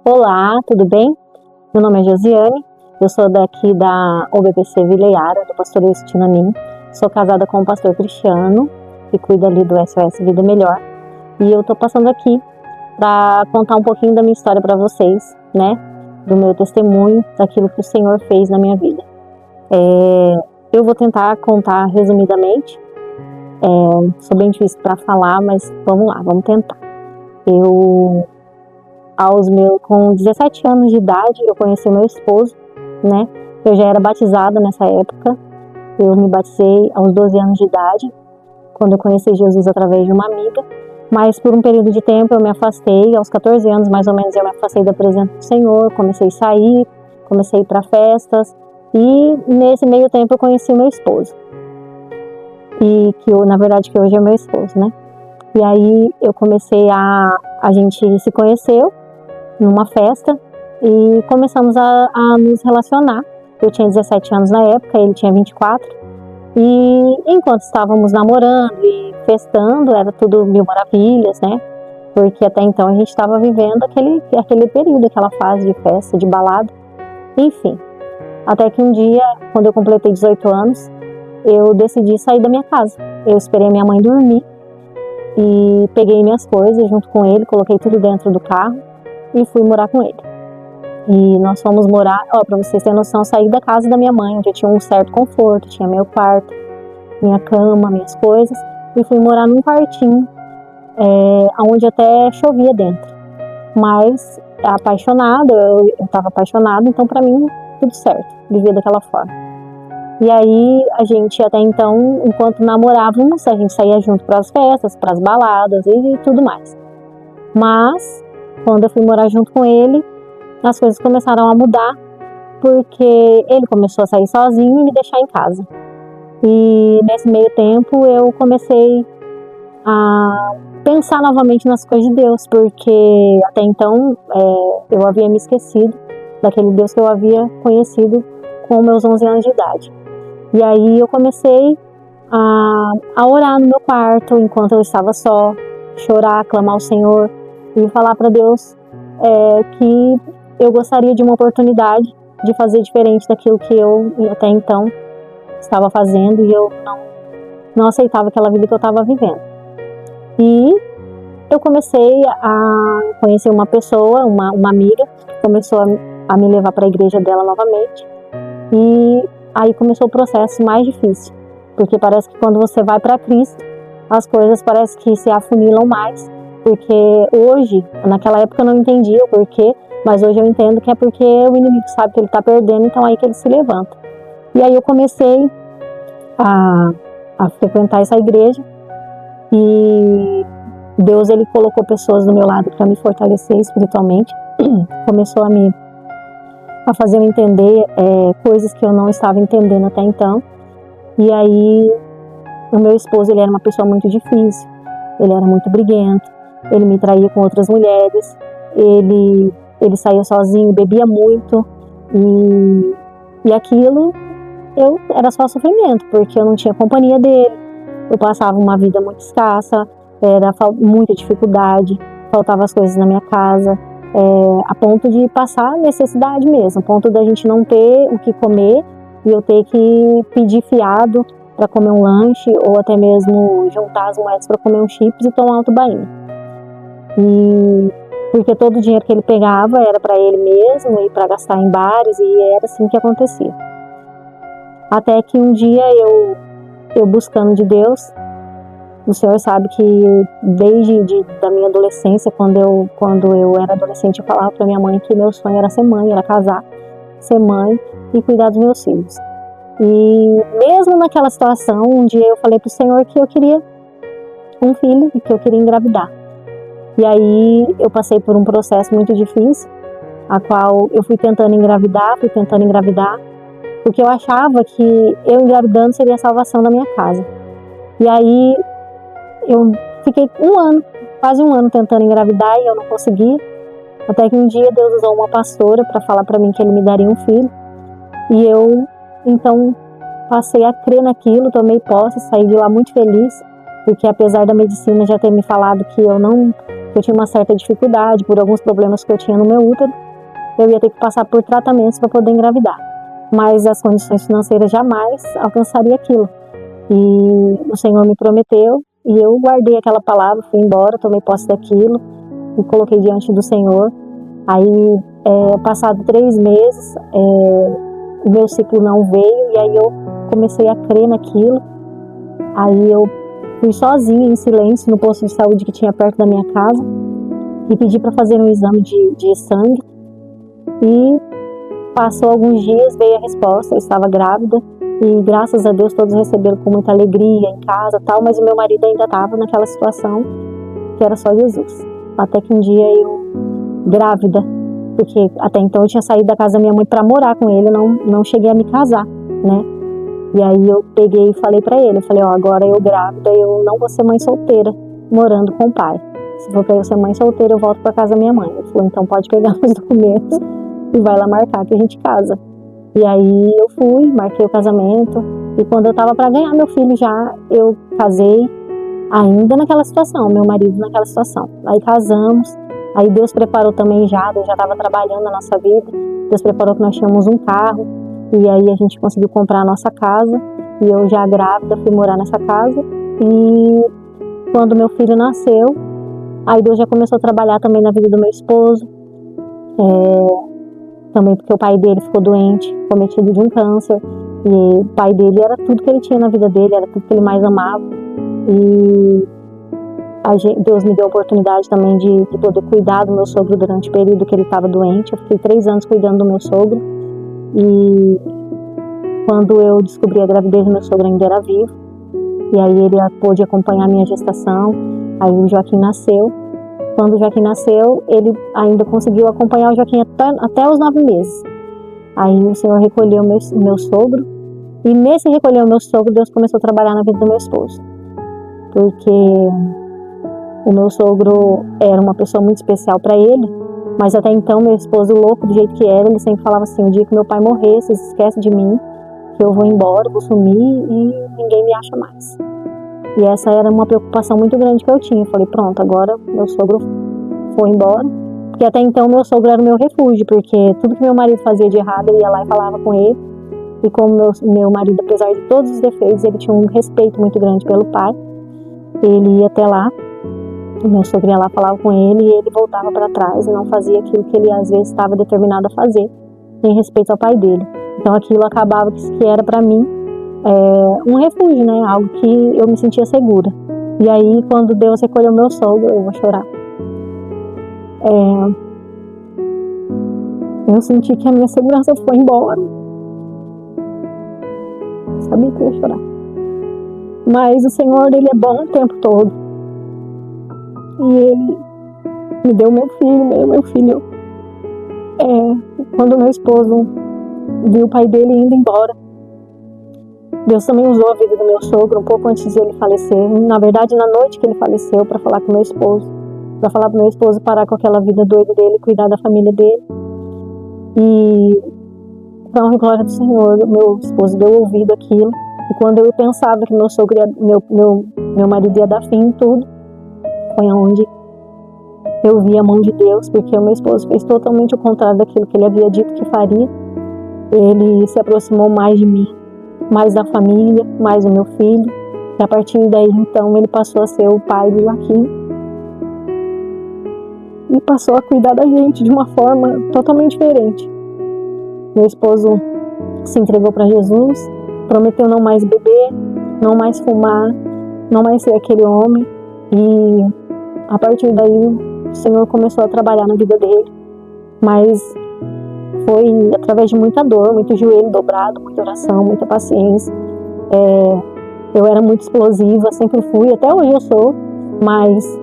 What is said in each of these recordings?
Olá, tudo bem? Meu nome é Josiane, eu sou daqui da OBPC Vileiara, do Pastor Justino Amin. Sou casada com o pastor Cristiano, que cuida ali do SOS Vida Melhor. E eu tô passando aqui para contar um pouquinho da minha história para vocês, né? Do meu testemunho, daquilo que o Senhor fez na minha vida. Eu vou tentar contar resumidamente. Sou bem difícil para falar, mas vamos lá, vamos tentar. Com 17 anos de idade, eu conheci meu esposo, né? Eu já era batizada nessa época. Eu me batizei aos 12 anos de idade, quando eu conheci Jesus através de uma amiga. Mas por um período de tempo eu me afastei, aos 14 anos mais ou menos eu me afastei da presença do Senhor, comecei a sair, comecei a ir para festas. E nesse meio tempo eu conheci o meu esposo. Na verdade, que hoje é meu esposo, né? E aí eu comecei a gente se conheceu numa festa e começamos a nos relacionar. Eu tinha 17 anos na época, ele tinha 24. E enquanto estávamos namorando e festando, era tudo mil maravilhas, né? Porque até então a gente estava vivendo aquele período, aquela fase de festa, de balada. Enfim, até que um dia, quando eu completei 18 anos, eu decidi sair da minha casa. Eu esperei minha mãe dormir e peguei minhas coisas junto com ele, coloquei tudo dentro do carro e fui morar com ele. E nós fomos morar, para vocês terem noção, eu saí da casa da minha mãe, onde eu tinha um certo conforto, tinha meu quarto, minha cama, minhas coisas, e fui morar num quartinho, onde até chovia dentro. Mas apaixonada, eu estava apaixonada, então para mim tudo certo, vivia daquela forma. E aí a gente até então, enquanto namorávamos, a gente saía junto para as festas, para as baladas e tudo mais. Mas quando eu fui morar junto com ele, as coisas começaram a mudar, porque ele começou a sair sozinho e me deixar em casa. E nesse meio tempo eu comecei a pensar novamente nas coisas de Deus, porque até então eu havia me esquecido daquele Deus que eu havia conhecido com meus 11 anos de idade. E aí eu comecei a orar no meu quarto enquanto eu estava só, chorar, clamar ao Senhor e falar para Deus que eu gostaria de uma oportunidade de fazer diferente daquilo que eu até então estava fazendo, e eu não aceitava aquela vida que eu estava vivendo. E eu comecei a conhecer uma pessoa, uma amiga, que começou a me levar para a igreja dela novamente. E aí começou o processo mais difícil, porque parece que quando você vai para Cristo, as coisas parece que se afunilam mais, porque hoje, naquela época eu não entendia o porquê, mas hoje eu entendo que é porque o inimigo sabe que ele está perdendo, então é aí que ele se levanta. E aí eu comecei a frequentar essa igreja, e Deus ele colocou pessoas do meu lado para me fortalecer espiritualmente, começou a fazer eu entender coisas que eu não estava entendendo até então. E aí o meu esposo, ele era uma pessoa muito difícil, ele era muito briguento, ele me traía com outras mulheres, ele saía sozinho, bebia muito, e aquilo era só sofrimento, porque eu não tinha companhia dele, eu passava uma vida muito escassa, era muita dificuldade, faltavam as coisas na minha casa, a ponto de passar necessidade mesmo, a ponto da gente não ter o que comer e eu ter que pedir fiado para comer um lanche, ou até mesmo juntar as moedas para comer um chips e tomar um tubaína. E porque todo o dinheiro que ele pegava era para ele mesmo e para gastar em bares, e era assim que acontecia. Até que um dia eu buscando de Deus, o Senhor sabe que desde da minha adolescência, quando eu era adolescente, eu falava para minha mãe que meu sonho era ser mãe, era casar, ser mãe e cuidar dos meus filhos. E mesmo naquela situação, um dia eu falei para o Senhor que eu queria um filho e que eu queria engravidar. E aí eu passei por um processo muito difícil, a qual eu fui tentando engravidar, porque eu achava que eu engravidando seria a salvação da minha casa. E aí eu fiquei quase um ano tentando engravidar e eu não consegui, até que um dia Deus usou uma pastora para falar para mim que ele me daria um filho. E eu então passei a crer naquilo, tomei posse, saí de lá muito feliz, porque apesar da medicina já ter me falado que eu não eu tinha uma certa dificuldade por alguns problemas que eu tinha no meu útero. Eu ia ter que passar por tratamentos para poder engravidar, mas as condições financeiras jamais alcançaria aquilo. E o Senhor me prometeu e eu guardei aquela palavra, fui embora, tomei posse daquilo e coloquei diante do Senhor. Aí, passado 3 meses, o meu ciclo não veio e aí eu comecei a crer naquilo. Aí eu fui sozinha, em silêncio, no posto de saúde que tinha perto da minha casa e pedi para fazer um exame de sangue. E passou alguns dias, veio a resposta, eu estava grávida e graças a Deus todos receberam com muita alegria em casa e tal, mas o meu marido ainda estava naquela situação que era só Jesus. Até que um dia eu, grávida, porque até então eu tinha saído da casa da minha mãe para morar com ele, não cheguei a me casar, né? E aí eu peguei e falei para ele, eu falei, agora eu grávida, eu não vou ser mãe solteira, morando com o pai. Se for para eu ser mãe solteira, eu volto para casa da minha mãe. Ele falou, então pode pegar os documentos e vai lá marcar que a gente casa. E aí eu fui, marquei o casamento, e quando eu tava para ganhar meu filho já, eu casei, ainda naquela situação, meu marido naquela situação. Aí casamos, aí Deus preparou também já, Deus já estava trabalhando na nossa vida, Deus preparou que nós tínhamos um carro, e aí a gente conseguiu comprar a nossa casa, e eu já grávida fui morar nessa casa, e quando meu filho nasceu, aí Deus já começou a trabalhar também na vida do meu esposo, também porque o pai dele ficou doente, cometido de um câncer, e o pai dele era tudo que ele tinha na vida dele, era tudo que ele mais amava, e Deus me deu a oportunidade também de poder cuidar do meu sogro durante o período que ele estava doente. Eu fiquei 3 anos cuidando do meu sogro, e quando eu descobri a gravidez, meu sogro ainda era vivo, e aí ele pôde acompanhar a minha gestação. Aí o Joaquim nasceu. Quando o Joaquim nasceu, ele ainda conseguiu acompanhar o Joaquim até os 9 meses. Aí o Senhor recolheu meu sogro, e nesse recolher o meu sogro, Deus começou a trabalhar na vida do meu esposo, porque o meu sogro era uma pessoa muito especial para ele, mas até então meu esposo, louco do jeito que era, ele sempre falava assim, o dia que meu pai morrer, vocês esquecem de mim, que eu vou embora, vou sumir e ninguém me acha mais. E essa era uma preocupação muito grande que eu tinha. Eu falei, pronto, agora meu sogro foi embora. Porque até então meu sogro era o meu refúgio, porque tudo que meu marido fazia de errado, eu ia lá e falava com ele. E como meu marido, apesar de todos os defeitos, ele tinha um respeito muito grande pelo pai, ele ia até lá, o meu sogro ia lá, falava com ele, e ele voltava para trás e não fazia aquilo que ele às vezes estava determinado a fazer, em respeito ao pai dele. Então aquilo acabava que era para mim um refúgio, né? Algo que eu me sentia segura. E aí, quando Deus recolheu meu sogro, eu vou chorar. Eu senti que a minha segurança foi embora. Sabia que eu ia chorar. Mas o Senhor, Ele é bom o tempo todo. E Ele me deu meu filho. Quando meu esposo viu o pai dele indo embora, Deus também usou a vida do meu sogro um pouco antes de ele falecer. Na verdade, na noite que ele faleceu, para falar com meu esposo, para falar pro meu esposo parar com aquela vida doida dele, cuidar da família dele. E pra honra e glória do Senhor, meu esposo deu ouvido àquilo. E quando eu pensava que meu sogro meu marido ia dar fim em tudo, foi onde eu vi a mão de Deus, porque o meu esposo fez totalmente o contrário daquilo que ele havia dito que faria. Ele se aproximou mais de mim, mais da família, mais do meu filho. E a partir daí, então, ele passou a ser o pai do Joaquim. E passou a cuidar da gente de uma forma totalmente diferente. Meu esposo se entregou para Jesus, prometeu não mais beber, não mais fumar, não mais ser aquele homem. E a partir daí, o Senhor começou a trabalhar na vida dele. Mas foi através de muita dor, muito joelho dobrado, muita oração, muita paciência. Eu era muito explosiva, sempre fui, até hoje eu sou, mas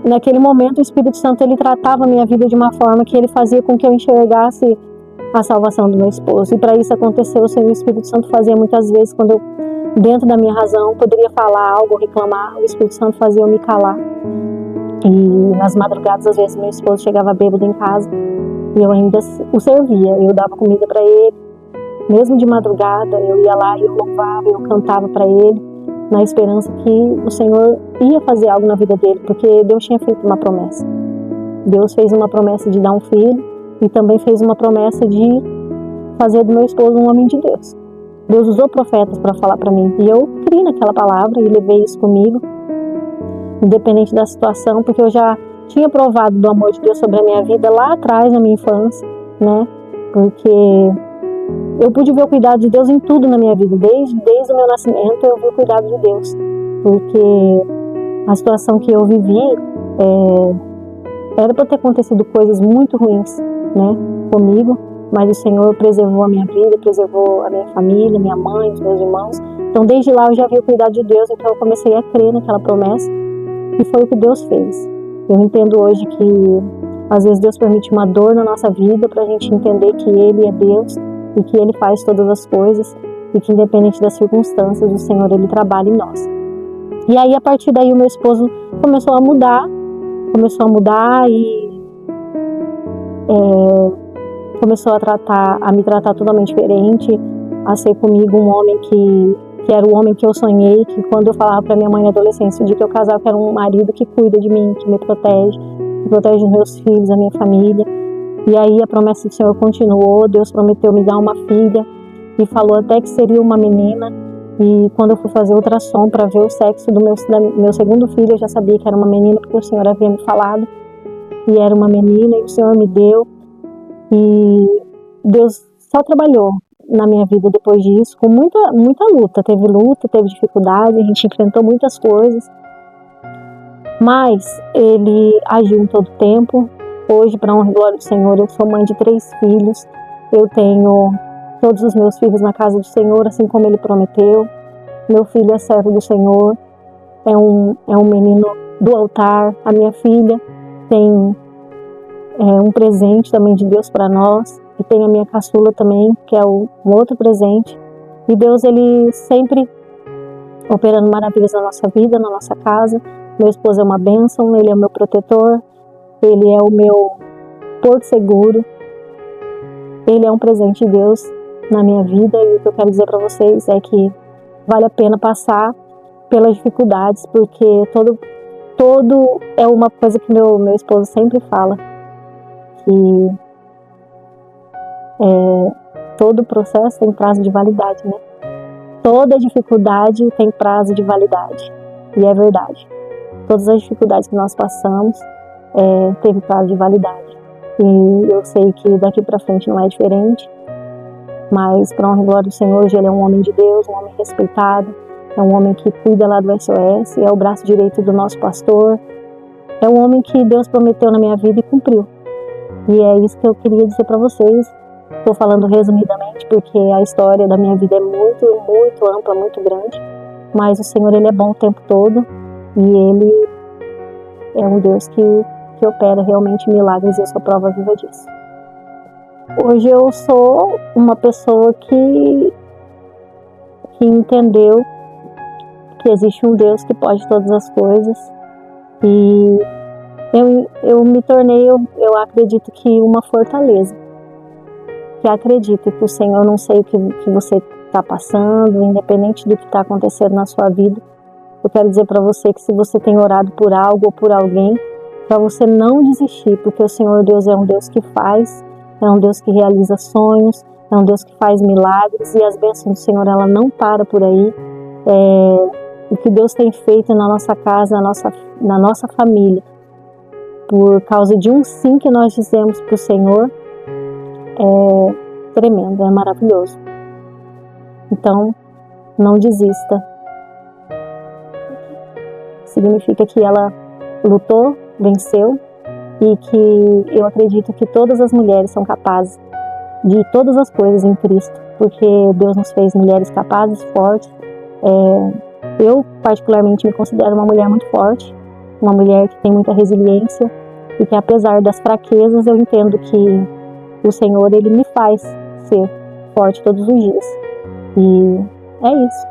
naquele momento o Espírito Santo, ele tratava a minha vida de uma forma que ele fazia com que eu enxergasse a salvação do meu esposo. E para isso acontecer, o Senhor, o Espírito Santo fazia muitas vezes, quando eu, dentro da minha razão, poderia falar algo, reclamar, o Espírito Santo fazia eu me calar. E nas madrugadas, às vezes, meu esposo chegava bêbado em casa e eu ainda o servia, eu dava comida para ele. Mesmo de madrugada, eu ia lá e eu louvava, eu cantava para ele. na esperança que o Senhor ia fazer algo na vida dele, porque Deus tinha feito uma promessa. Deus fez uma promessa de dar um filho e também fez uma promessa de fazer do meu esposo um homem de Deus. Deus usou profetas para falar para mim e eu criei naquela palavra e levei isso comigo, independente da situação, porque eu já tinha provado do amor de Deus sobre a minha vida lá atrás, na minha infância, né? Porque eu pude ver o cuidado de Deus em tudo na minha vida, desde o meu nascimento eu vi o cuidado de Deus, porque a situação que eu vivi era para ter acontecido coisas muito ruins, né, comigo, mas o Senhor preservou a minha vida, preservou a minha família, minha mãe, os meus irmãos. Então desde lá eu já vi o cuidado de Deus, então eu comecei a crer naquela promessa e foi o que Deus fez. Eu entendo hoje que às vezes Deus permite uma dor na nossa vida para a gente entender que Ele é Deus e que Ele faz todas as coisas e que independente das circunstâncias o Senhor Ele trabalha em nós. E aí a partir daí o meu esposo começou a mudar e começou a me tratar totalmente diferente, a ser comigo um homem que era o homem que eu sonhei, que quando eu falava para minha mãe na adolescência, o dia que eu casava, que era um marido que cuida de mim, que me protege, que protege os meus filhos, a minha família. E aí a promessa do Senhor continuou, Deus prometeu me dar uma filha e falou até que seria uma menina. E quando eu fui fazer ultrassom para ver o sexo do meu segundo filho, eu já sabia que era uma menina, porque o Senhor havia me falado. E era uma menina, e o Senhor me deu. E Deus só trabalhou na minha vida depois disso, com muita luta. Teve dificuldade, a gente enfrentou muitas coisas. Mas Ele agiu em todo tempo. Hoje, para a honra e glória do Senhor, eu sou mãe de 3 filhos. Eu tenho todos os meus filhos na casa do Senhor, assim como Ele prometeu. Meu filho é servo do Senhor, é um menino do altar. A minha filha tem um presente também de Deus para nós. E tem a minha caçula também, que é um outro presente. E Deus, Ele sempre operando maravilhas na nossa vida, na nossa casa. Meu esposo é uma bênção, ele é o meu protetor, ele é o meu porto seguro. Ele é um presente de Deus na minha vida, e o que eu quero dizer para vocês é que vale a pena passar pelas dificuldades, porque todo é uma coisa que meu esposo sempre fala, que todo processo tem prazo de validade, né? Toda dificuldade tem prazo de validade, e é verdade. Todas as dificuldades que nós passamos teve prazo de validade, e eu sei que daqui para frente não é diferente. Mas, para honra e glória do Senhor, hoje ele é um homem de Deus, um homem respeitado, é um homem que cuida lá do SOS, é o braço direito do nosso pastor, é um homem que Deus prometeu na minha vida e cumpriu. E é isso que eu queria dizer para vocês. Estou falando resumidamente, porque a história da minha vida é muito, muito ampla, muito grande, mas o Senhor, Ele é bom o tempo todo, e Ele é um Deus que opera realmente milagres, e eu sou prova viva disso. Hoje eu sou uma pessoa que entendeu que existe um Deus que pode todas as coisas, e eu me tornei, eu acredito que uma fortaleza, que acredita que o Senhor, não sei o que você está passando, independente do que está acontecendo na sua vida, eu quero dizer para você que se você tem orado por algo ou por alguém, para você não desistir, porque o Senhor Deus é um Deus que faz, é um Deus que realiza sonhos, é um Deus que faz milagres, e as bênçãos do Senhor, ela não para por aí. O que Deus tem feito na nossa casa, na nossa família, por causa de um sim que nós dizemos para o Senhor, é tremendo, é maravilhoso. Então, não desista. Significa que ela lutou, venceu, e que eu acredito que todas as mulheres são capazes de todas as coisas em Cristo, porque Deus nos fez mulheres capazes, fortes. Eu particularmente me considero uma mulher muito forte, uma mulher que tem muita resiliência, e que apesar das fraquezas eu entendo que o Senhor, Ele me faz ser forte todos os dias. E é isso.